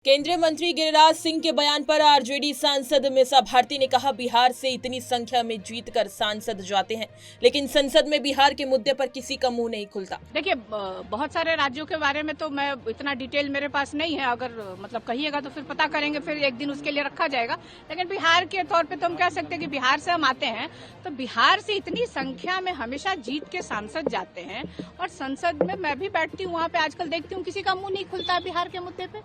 केंद्रीय मंत्री गिरिराज सिंह के बयान पर आरजेडी सांसद मीसा भारती ने कहा, बिहार से इतनी संख्या में जीतकर सांसद जाते हैं, लेकिन संसद में बिहार के मुद्दे पर किसी का मुंह नहीं खुलता। देखिए, बहुत सारे राज्यों के बारे में तो मैं इतना डिटेल मेरे पास नहीं है। अगर कहिएगा तो फिर पता करेंगे, फिर एक दिन उसके लिए रखा जाएगा। लेकिन बिहार के तौर पे तो हम कह सकते हैं कि बिहार से हम आते हैं, तो बिहार से इतनी संख्या में हमेशा जीत के सांसद जाते हैं। और संसद में मैं भी बैठती हूँ, वहाँ पे आजकल देखती हूँ किसी का मुंह नहीं खुलता है बिहार के मुद्दे पे।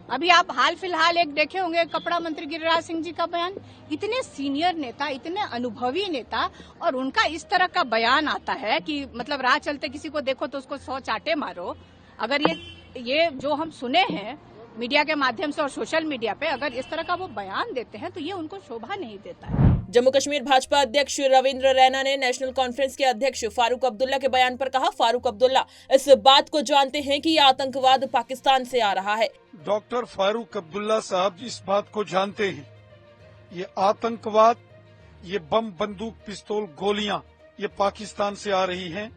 अभी आप हाल फिलहाल एक देखे होंगे कपड़ा मंत्री गिरिराज सिंह जी का बयान। इतने सीनियर नेता, इतने अनुभवी नेता, और उनका इस तरह का बयान आता है कि राह चलते किसी को देखो तो उसको 100 चाटे मारो। अगर ये जो हम सुने हैं मीडिया के माध्यम से और सोशल मीडिया पे, अगर इस तरह का वो बयान देते हैं तो ये उनको शोभा नहीं देता है। जम्मू कश्मीर भाजपा अध्यक्ष रविंद्र रैना ने नेशनल कॉन्फ्रेंस के अध्यक्ष फारूक अब्दुल्ला के बयान पर कहा, फारूक अब्दुल्ला इस बात को जानते हैं कि ये आतंकवाद पाकिस्तान से आ रहा है। डॉक्टर फारूक अब्दुल्ला साहब इस बात को जानते हैं, ये आतंकवाद, ये बम, बंदूक, पिस्तौल, गोलियां ये पाकिस्तान से आ रही हैं।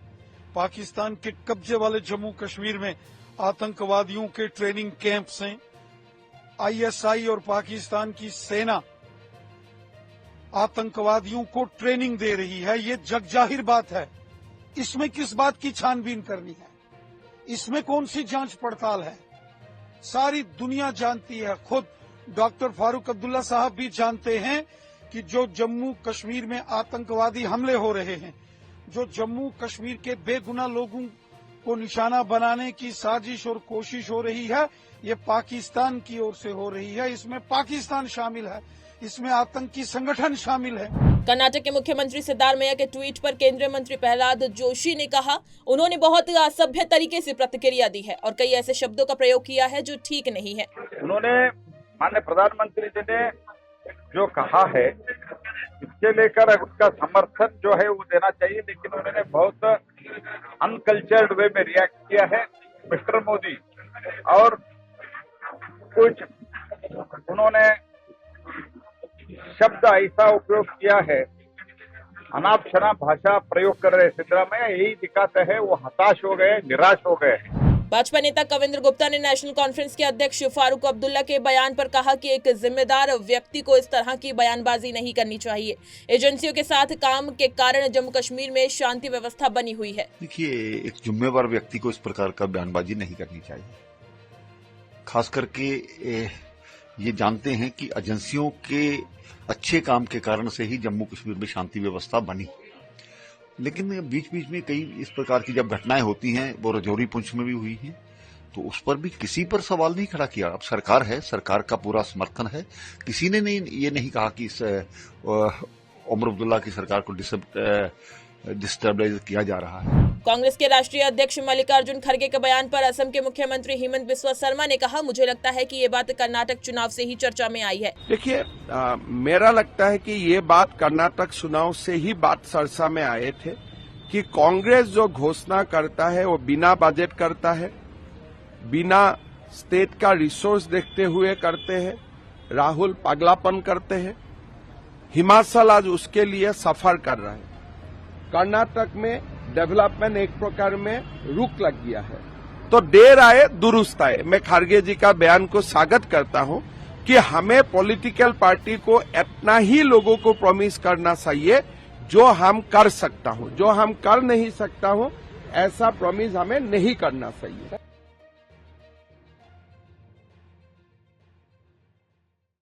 पाकिस्तान के कब्जे वाले जम्मू कश्मीर में आतंकवादियों के ट्रेनिंग कैंप्स हैं। आईएसआई और पाकिस्तान की सेना आतंकवादियों को ट्रेनिंग दे रही है। ये जग जाहिर बात है। इसमें किस बात की छानबीन करनी है? इसमें कौन सी जांच पड़ताल है? सारी दुनिया जानती है, खुद डॉक्टर फारूक अब्दुल्ला साहब भी जानते हैं कि जो जम्मू कश्मीर में आतंकवादी हमले हो रहे हैं, जो जम्मू कश्मीर के बेगुनाह लोगों को निशाना बनाने की साजिश और कोशिश हो रही है, ये पाकिस्तान की ओर से हो रही है। इसमें पाकिस्तान शामिल है, इसमें आतंकी संगठन शामिल है। कर्नाटक के मुख्यमंत्री सिद्धारमैया के ट्वीट पर केंद्रीय मंत्री प्रहलाद जोशी ने कहा, उन्होंने बहुत असभ्य तरीके से प्रतिक्रिया दी है और कई ऐसे शब्दों का प्रयोग किया है जो ठीक नहीं है। उन्होंने माननीय प्रधानमंत्री जी ने जो कहा है, इसके लेकर उसका समर्थन जो है वो देना चाहिए, लेकिन उन्होंने बहुत अनकल्चर्ड वे में रिएक्ट किया है मिस्टर मोदी। और कुछ उन्होंने शब्द ऐसा उपयोग किया है, अनाप शनाप भाषा प्रयोग कर रहे सिद्धरामैया, यही दिखाता है वो हताश हो गए, निराश हो गए। भाजपा नेता कविंद्र गुप्ता ने नेशनल कॉन्फ्रेंस के अध्यक्ष फारूक अब्दुल्ला के बयान पर कहा कि एक जिम्मेदार व्यक्ति को इस तरह की बयानबाजी नहीं करनी चाहिए। एजेंसियों के साथ काम के कारण जम्मू कश्मीर में शांति व्यवस्था बनी हुई है। देखिए, एक जिम्मेदार व्यक्ति को इस प्रकार का बयानबाजी नहीं करनी चाहिए। खास करके ये जानते हैं कि एजेंसियों के अच्छे काम के कारण से ही जम्मू कश्मीर में शांति व्यवस्था बनी, लेकिन बीच बीच में कई इस प्रकार की जब घटनाएं होती हैं, वो रजौरी पुंछ में भी हुई हैं, तो उस पर भी किसी पर सवाल नहीं खड़ा किया। अब सरकार है, सरकार का पूरा समर्थन है, किसी ने ये नहीं कहा कि इस उमर अब्दुल्ला की सरकार को डिस्टर्बलाइज किया जा रहा है। कांग्रेस के राष्ट्रीय अध्यक्ष मल्लिकार्जुन खड़गे के बयान पर असम के मुख्यमंत्री हेमंत बिस्वा शर्मा ने कहा, मुझे लगता है कि ये बात कर्नाटक चुनाव से ही चर्चा में आई है। देखिए, मेरा लगता है कि ये बात कर्नाटक चुनाव से ही बात चर्चा में आए थे कि कांग्रेस जो घोषणा करता है वो बिना बजट करता है, बिना स्टेट का रिसोर्स देखते हुए करते हैं। राहुल पागलापन करते हैं। हिमाचल आज उसके लिए सफर कर रहा है। कर्नाटक में डेवलपमेंट एक प्रकार में रुक लग गया है। तो देर आए दुरुस्त आए। मैं खड़गे जी का बयान को स्वागत करता हूं कि हमें पॉलिटिकल पार्टी को इतना ही लोगों को प्रॉमिस करना चाहिए जो हम कर सकता हूं। जो हम कर नहीं सकता हूं, ऐसा प्रॉमिस हमें नहीं करना चाहिए।